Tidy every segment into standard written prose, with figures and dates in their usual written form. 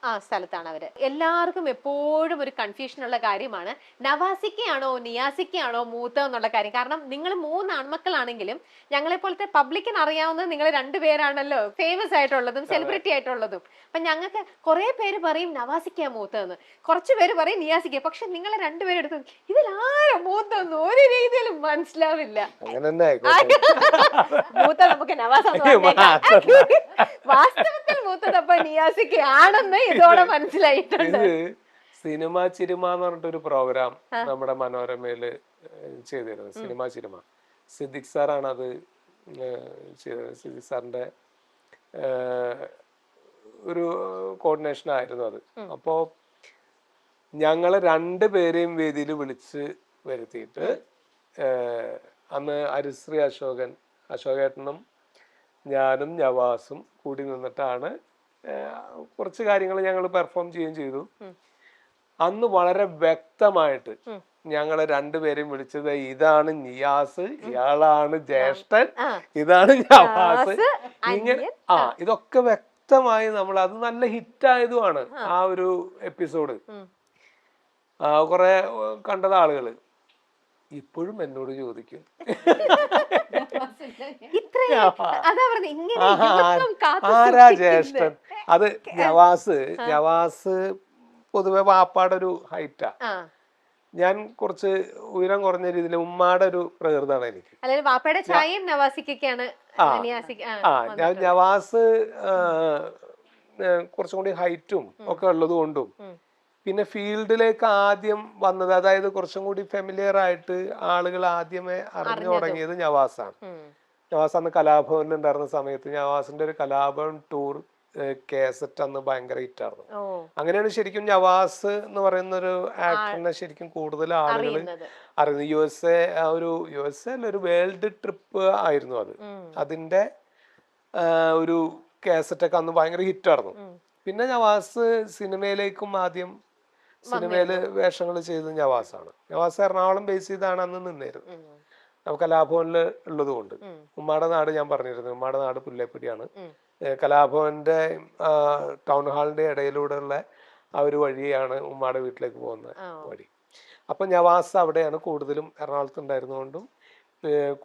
ആ സ്ഥലത്താണ് അവര്. എല്ലാവർക്കും എപ്പോഴും ഒരു കൺഫ്യൂഷൻ ഉള്ള കാര്യമാണ് നവാസിക്കയാണോ നിയാസിക്കയാണോ മൂത്ത എന്നുള്ള കാര്യം. കാരണം നിങ്ങൾ 3 ആൺമക്കളാണെങ്കിലും ഞങ്ങളെ പോലത്തെ പബ്ലിക്കിന് അറിയാവുന്നത് നിങ്ങൾ 2 പേരാണല്ലോ ഫേമസ് ആയിട്ടുള്ളതും സെലിബ്രിറ്റി ആയിട്ടുള്ളതും. അപ്പൊ ഞങ്ങൾക്ക് കുറെ പേര് പറയും നവാസിക്കയാ മൂത്തതെന്ന്, കുറച്ചു പേര് പറയും നിയാസിക്ക. പക്ഷെ നിങ്ങളെ 2 പേരും എടുത്ത് ഇതിലാരോ മൂത്തെന്ന് ഒരു രീതിയിലും മനസ്സിലാവില്ല. മൂത്ത നമുക്ക് നവാസ്, വാസ്തവത്തിൽ മൂത്തത് അപ്പൊ നിയാസിക്കയാണെന്ന് ഇതോടെ മനസ്സിലായിട്ടുണ്ട്. സിനിമ ചിരിമ എന്ന് പറഞ്ഞിട്ടൊരു പ്രോഗ്രാം നമ്മുടെ മനോരമയില് ചെയ്തിരുന്നത്. സിനിമ ചിരിമ സിദ്ദിഖ് സാറാണ് അത് ചെയ്തത്. സിദ്ദിഖ് സാറിന്റെ ഒരു കോർഡിനേഷൻ ആയിരുന്നു അത്. അപ്പോ ഞങ്ങള് 2 പേരെയും വേദിയിൽ വിളിച്ച് വരുത്തിയിട്ട് അന്ന് ഹരിശ്രീ അശോകേട്ടനും ഞാനും നവാസും കൂടി നിന്നിട്ടാണ് കുറച്ച് കാര്യങ്ങൾ ഞങ്ങൾ പെർഫോം ചെയ്യുകയും ചെയ്തു. അന്ന് വളരെ വ്യക്തമായിട്ട് ഞങ്ങളെ 2 പേരെയും വിളിച്ചത് ഇതാണ് നിയാസ്, ഇയാളാണ് ജ്യേഷ്ഠൻ, ഇതാണ് നവാസ്, ഇങ്ങനെ ഇതൊക്കെ വ്യക്തമായി നമ്മൾ അത് നല്ല ഹിറ്റായതുമാണ് ആ ഒരു എപ്പിസോഡ്. കുറെ കണ്ടത് ആളുകള് ഇപ്പോഴും എന്നോട് ചോദിക്കും ആരാ ജ്യേഷ്ഠൻ. അത് നവാസ് പൊതുവെ വാപ്പാടെ ഒരു ഹൈറ്റാ, ഞാൻ കുറച്ച് ഉയരം കുറഞ്ഞ രീതിയിൽ ഉമ്മാടെ ഒരു പ്രകൃതാണ് എനിക്ക്. നവാസ് കുറച്ചും കൂടി ഹൈറ്റും ഒക്കെ ഉള്ളത് കൊണ്ടും പിന്നെ ഫീൽഡിലേക്ക് ആദ്യം വന്നത്, അതായത് കുറച്ചും കൂടി ഫെമിലിയർ ആയിട്ട് ആളുകൾ ആദ്യമേ അറിഞ്ഞു തുടങ്ങിയത് നവാസാണ്. നവാസ് അന്ന് കലാഭവനിൽ ഉണ്ടായിരുന്ന സമയത്ത് നവാസിന്റെ ഒരു കലാഭവൻ ടൂർ കേസറ്റ് അന്ന് ഭയങ്കര ഹിറ്റായിരുന്നു. അങ്ങനെയാണ് ശരിക്കും നവാസ് എന്ന് പറയുന്ന ഒരു ആക്ടറിനെ ശരിക്കും കൂടുതൽ ആളുകൾ അറിയുന്നത്. യു എസ് എ ഒരു വേൾഡ് ട്രിപ്പ് ആയിരുന്നു അത്. അതിന്റെ ഒരു കേസറ്റൊക്കെ അന്ന് ഭയങ്കര ഹിറ്റായിരുന്നു. പിന്നെ നവാസ് സിനിമയില് വേഷങ്ങൾ ചെയ്തത് നവാസാണ്. നവാസ് എറണാകുളം ബേസ് ചെയ്താണ് അന്ന് നിന്നിരുന്നത്. നമുക്ക് കലാഭവനില് ഉള്ളത് കൊണ്ട്. ഉമ്മാടെ നാട് ഞാൻ പറഞ്ഞിരുന്നു, ഉമ്മാടെ നാട് പുല്ലേപ്പടിയാണ്. കലാഭവന്റെ ടൗൺ ഹാളിന്റെ ഇടയിലൂടെയുള്ള ആ ഒരു വഴിയാണ് ഉമ്മാടെ വീട്ടിലേക്ക് പോകുന്ന വഴി. അപ്പൊ നവാസ് അവിടെയാണ് കൂടുതലും എറണാകുളത്ത് ഉണ്ടായിരുന്നുകൊണ്ടും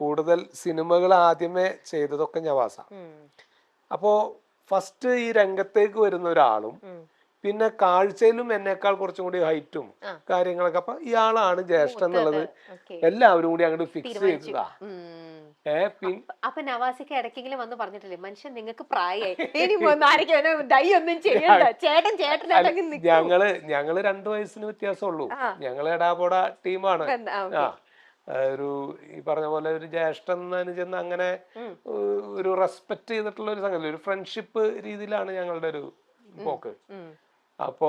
കൂടുതൽ സിനിമകൾ ആദ്യമേ ചെയ്തതൊക്കെ നവാസാണ്. അപ്പോ ഫസ്റ്റ് ഈ രംഗത്തേക്ക് വരുന്ന ഒരാളും പിന്നെ കാഴ്ചയിലും എന്നേക്കാൾ കുറച്ചും കൂടി ഹൈറ്റും കാര്യങ്ങളൊക്കെ, അപ്പൊ ഇയാളാണ് ജ്യേഷ്ഠൻ എന്നുള്ളത് എല്ലാവരും കൂടി അങ്ങോട്ട് ഫിക്സ് ചെയ്തതാ. അപ്പൊ നവാസിക്ക് ഇടയ്ക്കെങ്കിലും വന്ന് പറഞ്ഞിട്ടില്ലേ മനുഷ്യൻ നിങ്ങൾക്ക് പ്രായമായി ഞങ്ങള് 2 വയസ്സിന് വ്യത്യാസമുള്ളൂ. ഞങ്ങള് എടാപോട ടീമാണ്. ഈ പറഞ്ഞ പോലെ ഒരു ജ്യേഷ്ഠൻ ചെന്ന് അങ്ങനെ ഒരു റെസ്പെക്ട് ചെയ്തിട്ടുള്ള ഒരു സംഗതി, ഒരു ഫ്രണ്ട്ഷിപ്പ് രീതിയിലാണ് ഞങ്ങളുടെ ഒരു പോക്ക്. അപ്പോ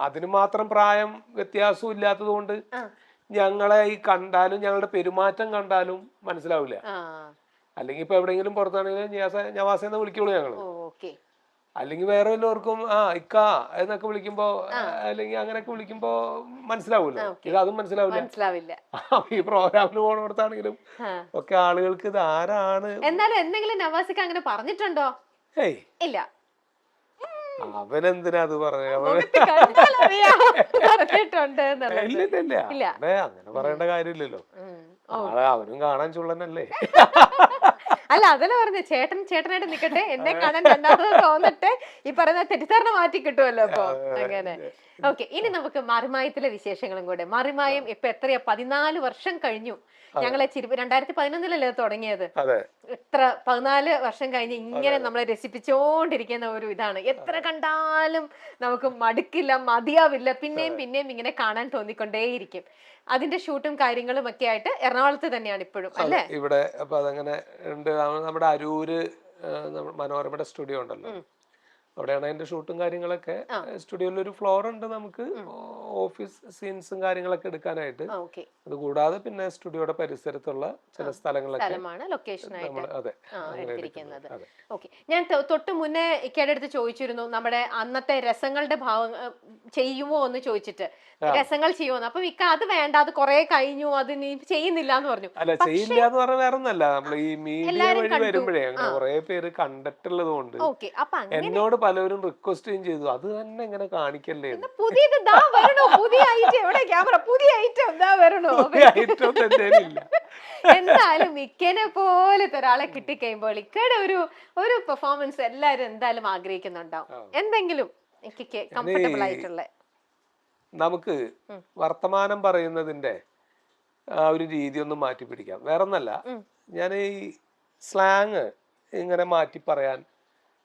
അതിന് മാത്രം പ്രായം വ്യത്യാസവും ഇല്ലാത്തത് കൊണ്ട് ഞങ്ങളെ ഈ കണ്ടാലും ഞങ്ങളുടെ പെരുമാറ്റം കണ്ടാലും മനസ്സിലാവില്ല. അല്ലെങ്കിൽ ഇപ്പൊ എവിടെയെങ്കിലും പുറത്താണെങ്കിലും നവാസെന്ന് വിളിക്കുള്ളൂ ഞങ്ങള്. അല്ലെങ്കിൽ വേറെ വല്ലവർക്കും ഇക്ക എന്നൊക്കെ വിളിക്കുമ്പോ അല്ലെങ്കിൽ അങ്ങനെയൊക്കെ വിളിക്കുമ്പോ മനസ്സിലാവൂല്ലോ. ഇത് അതും മനസ്സിലാവില്ല. ഈ പ്രോഗ്രാമിന് പോണോടത്താണെങ്കിലും ഒക്കെ ആളുകൾക്ക് ഇത് ആരാണ്. എന്നാലും എന്തെങ്കിലും നവാസിക്ക് അങ്ങനെ പറഞ്ഞിട്ടുണ്ടോ? ഏയ് ഇല്ല. അവനെന്തിനാ അത് പറയാ? അങ്ങനെ പറയേണ്ട കാര്യമില്ലല്ലോ. അവനും കാണാൻ ചുള്ളനല്ലേ. അല്ല അതല്ല പറഞ്ഞ ചേട്ടനായിട്ട് നിക്കട്ടെ, എന്നെ കാണാൻ രണ്ടാമത് തോന്നട്ടെ, ഈ പറയുന്ന തെറ്റിദ്ധാരണ മാറ്റി കിട്ടുമല്ലോ. അപ്പൊ അങ്ങനെ ഓക്കെ. ഇനി നമുക്ക് മറിമായത്തിലെ വിശേഷങ്ങളും കൂടെ. മറിമായം ഇപ്പൊ എത്രയാ 14 വർഷം കഴിഞ്ഞു. ഞങ്ങളെ 2011 തുടങ്ങിയത്. എത്ര 14 വർഷം കഴിഞ്ഞ് ഇങ്ങനെ നമ്മളെ രസിപ്പിച്ചോണ്ടിരിക്കുന്ന ഒരു ഇതാണ്. എത്ര കണ്ടാലും നമുക്ക് മടുക്കില്ല, മതിയാവില്ല, പിന്നെയും ഇങ്ങനെ കാണാൻ തോന്നിക്കൊണ്ടേയിരിക്കും. അതിന്റെ ഷൂട്ടും കാര്യങ്ങളും ഒക്കെ ആയിട്ട് എറണാകുളത്ത് തന്നെയാണ് ഇപ്പോഴും അല്ലേ? ഇവിടെ അപ്പൊ അതങ്ങനെ ഉണ്ട്. നമ്മുടെ അരൂര് മനോരമയുടെ സ്റ്റുഡിയോ ഉണ്ടല്ലോ, അവിടെയാണ് അതിന്റെ ഷൂട്ടും കാര്യങ്ങളൊക്കെ. സ്റ്റുഡിയോയിൽ ഒരു ഫ്ലോർ ഉണ്ട് നമുക്ക് ഓഫീസ് സീൻസും കാര്യങ്ങളൊക്കെ എടുക്കാനായിട്ട്. അത് കൂടാതെ പിന്നെ സ്റ്റുഡിയോയുടെ പരിസരത്തുള്ള ചില സ്ഥലങ്ങളൊക്കെ എടുത്തിരിക്കുന്നത്. ഓക്കെ. ഞാൻ തൊട്ട് മുന്നേ ഇക്കയുടെ അടുത്ത് ചോദിച്ചിരുന്നു നമ്മുടെ അന്നത്തെ രസങ്ങളുടെ ഭാവം ചെയ്യുമോ എന്ന് ചോദിച്ചിട്ട്, രസങ്ങൾ ചെയ്യുമോ. അപ്പൊ ഇക്ക അത് വേണ്ട, അത് കുറെ കഴിഞ്ഞു, അത് നീ ചെയ്യുന്നില്ല എന്ന് പറഞ്ഞു. അല്ല, ചെയ്യില്ല എന്ന് പറഞ്ഞാൽ വേറെ ഒന്നല്ല, നമ്മൾ ഈ മീഡിയ വഴി വരുമ്പോഴേ അങ്ങനെ കുറെ പേര് കണ്ടിട്ടുള്ളത് കൊണ്ട് എന്നോട് പലരും റിക്വസ്റ്റും ചെയ്തു അത് തന്നെ ഇങ്ങനെ കാണിക്കല്ലേ പുതിയത് ദാ വരണോ, പുതിയ ഐറ്റം എവിടെ ക്യാമറ, പുതിയ ഐറ്റം ദാ വരണോ. ഐറ്റം തന്നെ ഇല്ല. എന്തായാലും ഇക്കനെ പോലത്തെ ഒരാളെ കിട്ടിക്കഴിയുമ്പോൾ ഇക്കയുടെ ഒരു പെർഫോമൻസ് എല്ലാരും എന്തായാലും ആഗ്രഹിക്കുന്നുണ്ടാവും. എന്തെങ്കിലും എനിക്ക് കംഫർട്ടബിൾ ആയിട്ടുള്ള നമുക്ക് വർത്തമാനം പറയുന്നതിന്റെ ആ ഒരു രീതി ഒന്ന് മാറ്റി പിടിക്കാം. വേറൊന്നല്ല, ഞാൻ ഈ സ്ലാങ് ഇങ്ങനെ മാറ്റി പറയാൻ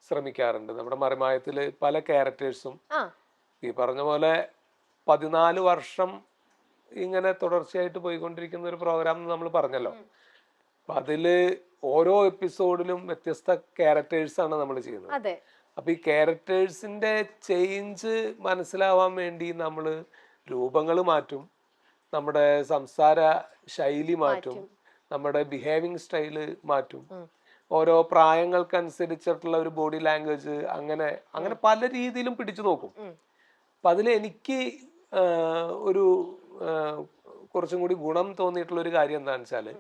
ശ്രമിക്കാറുണ്ട്. നമ്മുടെ മറിമായത്തില് പല ക്യാരക്ടേഴ്സും ഈ പറഞ്ഞ പോലെ 14 വർഷം ഇങ്ങനെ തുടർച്ചയായിട്ട് പോയിക്കൊണ്ടിരിക്കുന്ന ഒരു പ്രോഗ്രാം നമ്മൾ പറഞ്ഞല്ലോ. അപ്പൊ അതില് ഓരോ എപ്പിസോഡിലും വ്യത്യസ്ത ക്യാരക്ടേഴ്സ് ആണ് നമ്മൾ ചെയ്യുന്നത്. അപ്പൊ ഈ ക്യാരക്ടേഴ്സിന്റെ ചേഞ്ച് മനസ്സിലാവാൻ വേണ്ടി നമ്മൾ രൂപങ്ങൾ മാറ്റും, നമ്മുടെ സംസാര ശൈലി മാറ്റും, നമ്മുടെ ബിഹേവിങ് സ്റ്റൈല് മാറ്റും, ഓരോ പ്രായങ്ങൾക്കനുസരിച്ചിട്ടുള്ള ഒരു ബോഡി ലാംഗ്വേജ്, അങ്ങനെ അങ്ങനെ പല രീതിയിലും പിടിച്ചു നോക്കും. അപ്പൊ അതിൽ എനിക്ക് ഒരു കുറച്ചും കൂടി ഗുണം തോന്നിയിട്ടുള്ള ഒരു കാര്യം എന്താണെന്ന് വെച്ചാല്,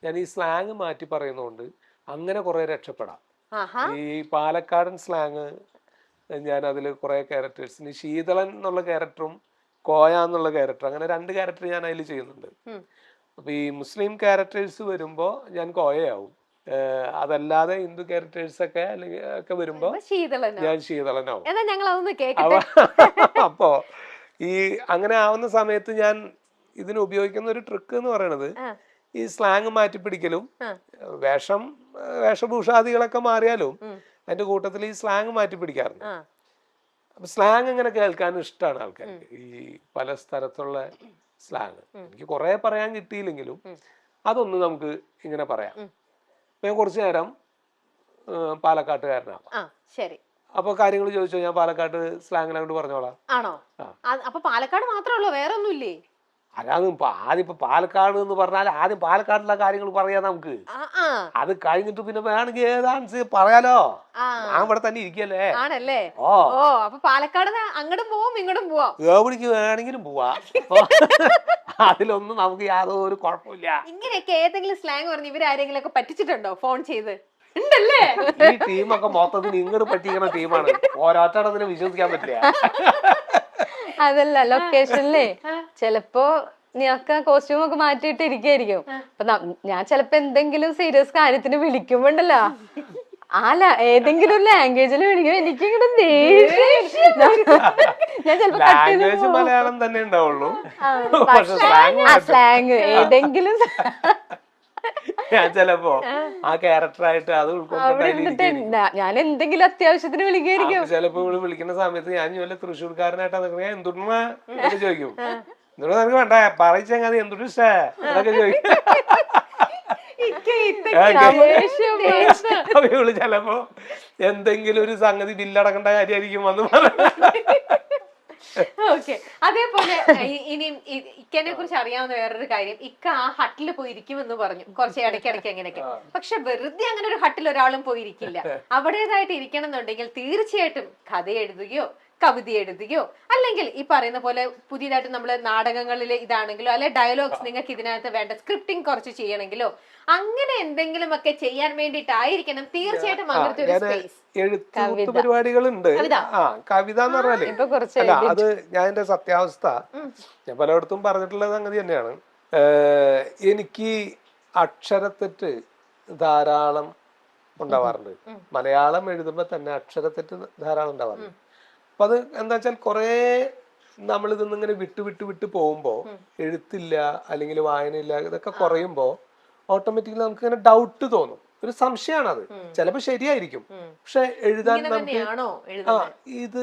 ഞാൻ ഈ സ്ലാങ് മാറ്റി പറയുന്നതുകൊണ്ട് അങ്ങനെ കുറെ രക്ഷപ്പെടാം. ഈ പാലക്കാടൻ സ്ലാങ് ഞാൻ അതിൽ കുറെ ക്യാരക്ടേഴ്സിന്, ശീതളൻ എന്നുള്ള ക്യാരക്ടറും കോയ എന്നുള്ള ക്യാരക്ടർ, അങ്ങനെ 2 ക്യാരക്ടർ ഞാൻ അതിൽ ചെയ്യുന്നുണ്ട്. അപ്പൊ ഈ മുസ്ലിം ക്യാരക്ടേഴ്സ് വരുമ്പോ ഞാൻ കോയയാവും, അതല്ലാതെ ഹിന്ദു ക്യാരക്ടേഴ്സ് ഒക്കെ അല്ലെങ്കിൽ ഒക്കെ വരുമ്പോ ഞാൻ ശീതളനാവും. അപ്പോ ഈ അങ്ങനെ ആവുന്ന സമയത്ത് ഞാൻ ഇതിന് ഉപയോഗിക്കുന്ന ഒരു ട്രിക്ക് എന്ന് പറയുന്നത് ഈ സ്ലാങ് മാറ്റി പിടിക്കലും, വേഷഭൂഷാദികളൊക്കെ മാറിയാലും അതിന്റെ കൂട്ടത്തിൽ ഈ സ്ലാങ് മാറ്റി പിടിക്കാറുണ്ട്. അപ്പൊ സ്ലാങ് ഇങ്ങനെ കേൾക്കാൻ ഇഷ്ടമാണ് ആൾക്കാർക്ക്, ഈ പല സ്ഥലത്തുള്ള സ്ലാങ്. എനിക്ക് കുറെ പറയാൻ കിട്ടിയില്ലെങ്കിലും അതൊന്ന് നമുക്ക് ഇങ്ങനെ പറയാം. ഞാൻ കുറച്ചു നേരം പാലക്കാട്ടുകാരനാണ്. അപ്പൊ കാര്യങ്ങൾ ചോദിച്ചോ, ഞാൻ പാലക്കാട് സ്ലാങ്ങിനോട് പറഞ്ഞോളാം. ആണോ? അപ്പൊ പാലക്കാട് മാത്രമല്ലോ, വേറെ ഒന്നുമില്ലേ? അതാണ് ആദ്യം പാലക്കാട് എന്ന് പറഞ്ഞാൽ ആദ്യം പാലക്കാടുള്ള കാര്യങ്ങൾ പറയാം നമുക്ക്. അത് കഴിഞ്ഞിട്ട് പിന്നെ വേണമെങ്കിൽ ഏതാൻസ് പറയാലോ. ഞാൻ ഇവിടെ തന്നെ ഇരിക്കല്ലേ. ആണല്ലേ? ഓ, അപ്പൊ പാലക്കാട് അങ്ങോട്ടും പോവാം ഇങ്ങോട്ടും പോവാം, എവിടേക്ക് വേണമെങ്കിലും പോവാ. അതിലൊന്നും നമുക്ക് യാതൊരു കുഴപ്പമില്ല. ഇങ്ങനെയൊക്കെ ഏതെങ്കിലും സ്ലാങ് പറഞ്ഞ് ഇവരാരെങ്കിലും ഒക്കെ പറ്റിച്ചിട്ടുണ്ടോ ഫോൺ ചെയ്ത്? ഉണ്ടല്ലേ? ഈ ടീമൊക്കെ മൊത്തത്തിൽ ഇങ്ങോട്ട് പറ്റിക്കുന്ന ടീമാണ്, ഓരോരുത്തരത്തിനെ വിശ്വസിക്കാൻ പറ്റില്ല. അതല്ല, ലൊക്കേഷനിലേ ചിലപ്പോ ഞങ്ങൾക്ക് കോസ്റ്റ്യൂം ഒക്കെ മാറ്റിയിട്ട് ഇരിക്കായിരിക്കും. അപ്പൊ ഞാൻ ചിലപ്പോ എന്തെങ്കിലും സീരിയസ് കാര്യത്തിന് വിളിക്കുമ്പോണ്ടല്ലോ, ഏതെങ്കിലും ഒരു ലാംഗ്വേജിൽ വിളിക്കും, എനിക്കിങ്ങനെ ഞാൻ ചിലപ്പോ മലയാളം തന്നെ ഉണ്ടാവുള്ളൂ, സ്ലാങ് ഏതെങ്കിലും ഞാൻ ചിലപ്പോ ആ ക്യാരക്ടറായിട്ട് അത് ഞാൻ എന്തെങ്കിലും അത്യാവശ്യത്തിന് വിളിക്കായിരിക്കും. ചിലപ്പോ ഇവിടെ വിളിക്കുന്ന സമയത്ത് ഞാൻ വല്ല തൃശ്ശൂർക്കാരനായിട്ടാ നിൽക്കുന്നത്, എന്തുട്ടാ എന്നൊക്കെ ചോദിക്കും. എന്തുകൊണ്ട് നിനക്ക് വേണ്ട പറയിച്ചങ്ങാതി എന്തുട്ട് ഇഷ്ടേ എന്നൊക്കെ ചോദിക്കും. ചിലപ്പോ എന്തെങ്കിലും ഒരു സംഗതി ബില്ലടക്കേണ്ട കാര്യമായിരിക്കും വന്ന് ഓക്കെ. അതേപോലെ ഇനി ഇക്കനെ കുറിച്ച് അറിയാവുന്ന വേറൊരു കാര്യം, ഇക്ക ആ ഹട്ടിൽ പോയിരിക്കുമെന്ന് പറഞ്ഞു കുറച്ച് ഇടയ്ക്കിടയ്ക്ക് അങ്ങനെയൊക്കെ. പക്ഷെ വെറുതെ അങ്ങനെ ഒരു ഹട്ടിൽ ഒരാളും പോയിരിക്കില്ല. അവിടേതായിട്ട് ഇരിക്കണം എന്നുണ്ടെങ്കിൽ തീർച്ചയായിട്ടും കഥ എഴുതുകയോ കവിത എഴുതുകയോ, അല്ലെങ്കിൽ ഈ പറയുന്ന പോലെ പുതിയതായിട്ട് നമ്മള് നാടകങ്ങളിൽ ഇതാണെങ്കിലോ, അല്ലെ ഡയലോഗ്സ് നിങ്ങൾക്ക് ഇതിനകത്ത് വേണ്ട സ്ക്രിപ്റ്റിംഗ് കുറച്ച് ചെയ്യണമെങ്കിലോ, അങ്ങനെ എന്തെങ്കിലും ഒക്കെ ചെയ്യാൻ വേണ്ടിയിട്ടായിരിക്കണം തീർച്ചയായിട്ടും അങ്ങനത്തെ ഒരു സ്പേസ്. എഴുത്ത് പരിപാടികളുണ്ട്. കവിത എന്ന് പറഞ്ഞാലേ അല്ല, അത് ഞാൻ എന്റെ സത്യാവസ്ഥ ഞാൻ പലയിടത്തും പറഞ്ഞിട്ടുള്ളത് സംഗതി തന്നെയാണ്. എനിക്ക് അക്ഷരത്തെറ്റ് ധാരാളം ഉണ്ടാവാറുണ്ട്. മലയാളം എഴുതുമ്പോ തന്നെ അക്ഷരത്തെറ്റ് ധാരാളം ഉണ്ടാവാറുണ്ട്. അപ്പൊ അത് എന്താ വെച്ചാൽ കുറെ നമ്മൾ ഇതൊന്നും ഇങ്ങനെ വിട്ട് പോകുമ്പോ, എഴുത്തില്ല അല്ലെങ്കിൽ വായനയില്ല ഇതൊക്കെ കുറയുമ്പോ ഓട്ടോമാറ്റിക്കലി നമുക്ക് ഇങ്ങനെ ഡൗട്ട് തോന്നും, ഒരു സംശയമാണ്. അത് ചിലപ്പോ ശരിയായിരിക്കും, പക്ഷെ എഴുതാൻ നമുക്ക് ഇത്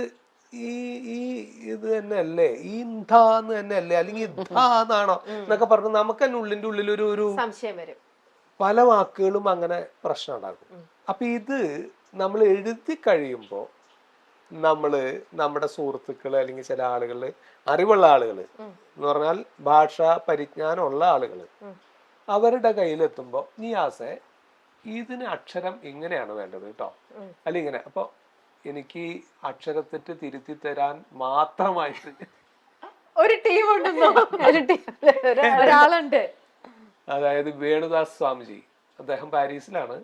ഇത് തന്നെ അല്ലേ, ഈ ഇന്താന്ന് തന്നെ അല്ലേ, അല്ലെങ്കിൽ ഇതാന്നാണോ എന്നൊക്കെ പറഞ്ഞ് നമുക്ക് തന്നെ ഉള്ളിന്റെ ഉള്ളിൽ ഒരു സംശയം വരും. പല വാക്കുകളും അങ്ങനെ പ്രശ്നം ഉണ്ടാക്കും. അപ്പൊ ഇത് നമ്മൾ എഴുതി കഴിയുമ്പോ നമ്മുടെ സുഹൃത്തുക്കള് അല്ലെങ്കിൽ ചില ആളുകള്, അറിവുള്ള ആളുകള് എന്ന് പറഞ്ഞാൽ ഭാഷാ പരിജ്ഞാനമുള്ള ആളുകള്, അവരുടെ കയ്യിലെത്തുമ്പോ നിയാസെ ഇതിന് അക്ഷരം ഇങ്ങനെയാണ് വേണ്ടത് കേട്ടോ, അല്ല ഇങ്ങനെ. അപ്പൊ എനിക്ക് അക്ഷരത്തെറ്റ് തിരുത്തി തരാൻ മാത്രമായിട്ട് ഒരു ടീം ഒരാളുണ്ട്. അതായത് വേണുദാസ് സ്വാമിജി, അദ്ദേഹം പാരീസിലാണ്.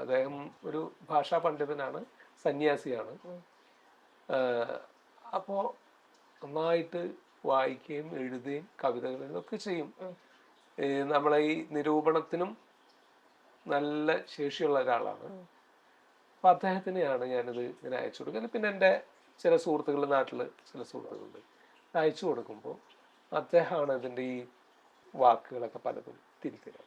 അദ്ദേഹം ഒരു ഭാഷാ പണ്ഡിതനാണ്, സന്യാസിയാണ്. അപ്പോ നന്നായിട്ട് വായിക്കുകയും എഴുതുകയും കവിതകൾ ഇതൊക്കെ ചെയ്യും. നമ്മളെ ഈ നിരൂപണത്തിനും നല്ല ശേഷിയുള്ള ഒരാളാണ്. അപ്പൊ അദ്ദേഹത്തിനെയാണ് ഞാനിത് ഇങ്ങനെ അയച്ചു കൊടുക്കുന്നത്. പിന്നെ എൻ്റെ ചില സുഹൃത്തുക്കൾ, നാട്ടിൽ ചില സുഹൃത്തുക്കളുണ്ട്, അയച്ചു കൊടുക്കുമ്പോൾ അദ്ദേഹമാണ് ഇതിൻ്റെ ഈ വാക്കുകളൊക്കെ പലതും തിരിത്തരുക.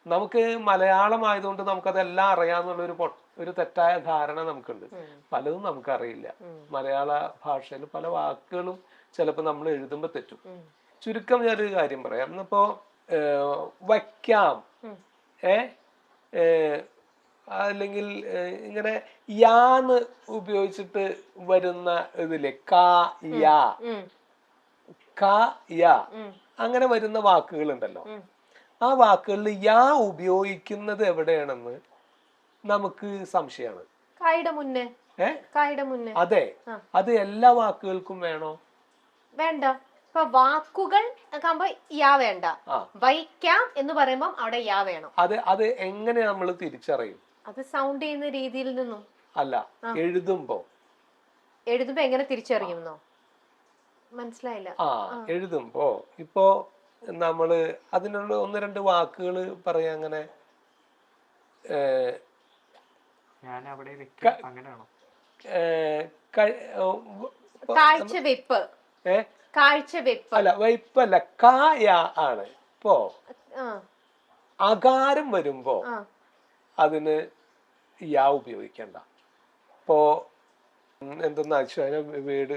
നമുക്ക് മലയാളം ആയതുകൊണ്ട് നമുക്കതെല്ലാം അറിയാമെന്നുള്ളൊരു ഒരു തെറ്റായ ധാരണ നമുക്കുണ്ട്. പലതും നമുക്കറിയില്ല. മലയാള ഭാഷയിൽ പല വാക്കുകളും ചിലപ്പോൾ നമ്മൾ എഴുതുമ്പോൾ തെറ്റും. ചുരുക്കം ഞാനൊരു കാര്യം പറയാം. ഇന്നിപ്പോ വയ്ക്കാം, അല്ലെങ്കിൽ ഇങ്ങനെ യാന്ന് ഉപയോഗിച്ചിട്ട് വരുന്ന ഇതില്ലേ, കാ യാ, ക യാ, അങ്ങനെ വരുന്ന വാക്കുകൾ ഉണ്ടല്ലോ. ആ വാക്കുകളിൽ യാ ഉപയോഗിക്കുന്നത് എവിടെയാണെന്ന് നമുക്ക് സംശയമാണ്. അതെ, അത് എല്ലാ വാക്കുകൾക്കും വേണോ? വേണ്ട. ഇപ്പൊ വാക്കുകൾ യാ വേണ്ട. വയ്ക്കാം എന്ന് പറയുമ്പോൾ അവിടെ യാ വേണം. അത് എങ്ങനെ നമ്മൾ തിരിച്ചറിയും? അത് സൗണ്ട് ചെയ്യുന്ന രീതിയിൽ നിന്നും അല്ല, എഴുതുമ്പോ എങ്ങനെ തിരിച്ചറിയുന്നോ? മനസ്സിലായില്ല. എഴുതുമ്പോ ഇപ്പോ നമ്മള് അതിനുള്ള ഒന്ന് രണ്ട് വാക്കുകൾ പറയാ. അങ്ങനെ അല്ല, വയ്പ്പല്ല, കായ ആണ്. ഇപ്പോ അകാരം വരുമ്പോ അതിന് യാ ഉപയോഗിക്കണ്ട. ഇപ്പോ എന്തെന്നാ വീട്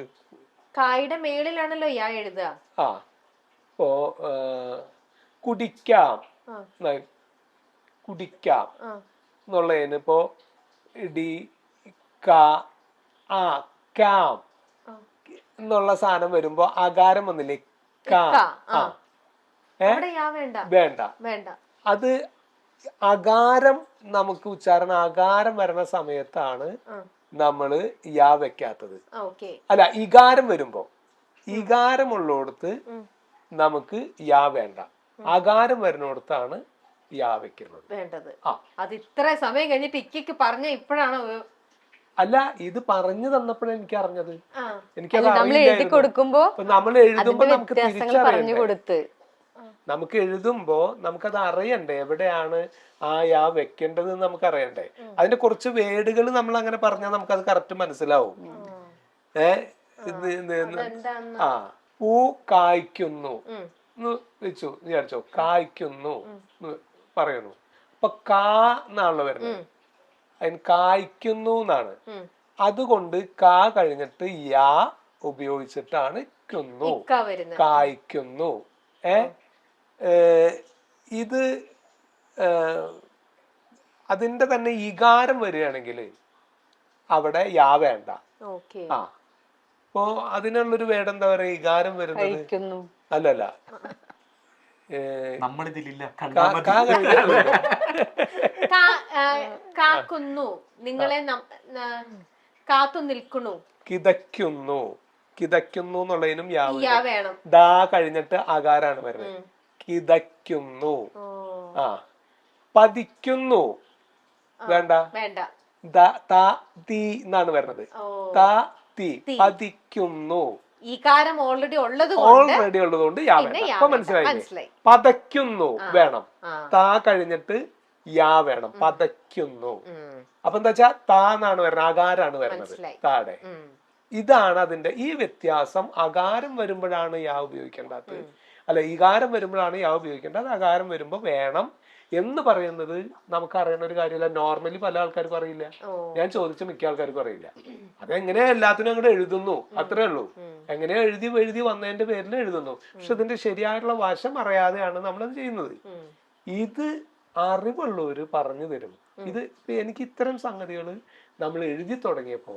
കായുടെ മേളിലാണല്ലോ യാ എഴുതുക. ഇപ്പോ കുടിക്കാം, കുടിക്കാം എന്നുള്ളതിന് ഇപ്പോ ഡി കാം എന്നുള്ള സാധനം വരുമ്പോ അകാരം വന്നില്ലേ, വേണ്ട. അത് അകാരം, നമുക്ക് ഉച്ചാരണം അകാരം വരുന്ന സമയത്താണ് നമ്മള് യാ വെക്കാത്തത്. അല്ല, ഇകാരം വരുമ്പോ, ഇകാരമുള്ളടത്ത് നമുക്ക് യാ വേണ്ട. അകാരം വരുന്നിടത്താണ് യാ വെക്കുന്നത് വേണ്ടത്. അത് ഇത്ര സമയം കഴിഞ്ഞിട്ട് ഇക്കയ്ക്ക് പറഞ്ഞ ഇപ്പോഴാണ്. അല്ല, ഇത് പറഞ്ഞു തന്നപ്പോഴാണ് എനിക്ക് അറിഞ്ഞത്. എനിക്കത് നമ്മൾ എഴുതുമ്പോ നമുക്ക് തിരിച്ചറിയണ്ടേ? നമുക്ക് എഴുതുമ്പോ നമുക്കത് അറിയണ്ടേ, എവിടെയാണ് ആ യാ വെക്കേണ്ടത് നമുക്ക് അറിയണ്ടേ. അതിന്റെ കുറച്ച് വേർഡുകൾ നമ്മൾ അങ്ങനെ പറഞ്ഞാൽ നമുക്കത് കറക്റ്റ് മനസ്സിലാവും. പൂ കായ്ക്കുന്നു വെച്ചു വിചാരിച്ചോ, കായ്ക്കുന്നു പറയുന്നു. അപ്പൊ കാ എന്നാണല്ലോ വരുന്നത്, അതിന് കായ്ക്കുന്നു എന്നാണ്. അതുകൊണ്ട് കാ കഴിഞ്ഞിട്ട് യാ ഉപയോഗിച്ചിട്ടാണ് കായ്ക്കുന്നു. ഇത് അതിന്റെ തന്നെ ഇകാരം വരികയാണെങ്കിൽ അവിടെ യാ വേണ്ട. അപ്പോ അതിനുള്ളൊരു വേർഡ് എന്താ പറയാ, ഇകാരം വരുന്നത്. അല്ലല്ല, കാക്കുന്നു, നിങ്ങളെ കാത്തു നിൽക്കുന്നു, കിതയ്ക്കുന്നു. കിതയ്ക്കുന്നു എന്നുള്ളതിനും യാ വേണം. ദാ കഴിഞ്ഞിട്ട് അകാരാണ് വരുന്നത്. കിതയ്ക്കുന്നു. പതിക്കുന്നു വേണ്ട, എന്നാണ് വരുന്നത്. പതിക്കുന്നു. ഓൾറെഡി ഉള്ളതുകൊണ്ട് യാ വേണ്ട. അപ്പൊ മനസ്സിലായി. പതയ്ക്കുന്നു വേണം. താ കഴിഞ്ഞിട്ട് യാ വേണം. പതയ്ക്കുന്നു. അപ്പൊ എന്താ വെച്ചാ താ എന്നാണ് വരുന്നത്, അകാരാണ് വരുന്നത് താടെ. ഇതാണ് അതിന്റെ ഈ വ്യത്യാസം. അകാരം വരുമ്പോഴാണ് യാ ഉപയോഗിക്കേണ്ടത്, അല്ല ഇകാരം വരുമ്പോഴാണ് യാ ഉപയോഗിക്കേണ്ടത്. അകാരം വരുമ്പോ വേണം എന്ന് പറയുന്നത് നമുക്ക് അറിയുന്ന ഒരു കാര്യമല്ല. നോർമലി പല ആൾക്കാർക്കും അറിയില്ല. ഞാൻ ചോദിച്ച മിക്ക ആൾക്കാർക്കും അറിയില്ല. അതെങ്ങനെയാ എല്ലാത്തിനും അങ്ങോട്ട് എഴുതുന്നു, അത്രേ ഉള്ളൂ. എങ്ങനെയാ എഴുതി വന്നതിന്റെ പേരിൽ എഴുതുന്നു. പക്ഷെ ഇതിന്റെ ശരിയായിട്ടുള്ള വശം അറിയാതെയാണ് നമ്മളത് ചെയ്യുന്നത്. ഇത് അറിവുള്ളവര് പറഞ്ഞു തരും. ഇത് എനിക്ക് ഇത്തരം സംഗതികൾ നമ്മൾ എഴുതി തുടങ്ങിയപ്പോ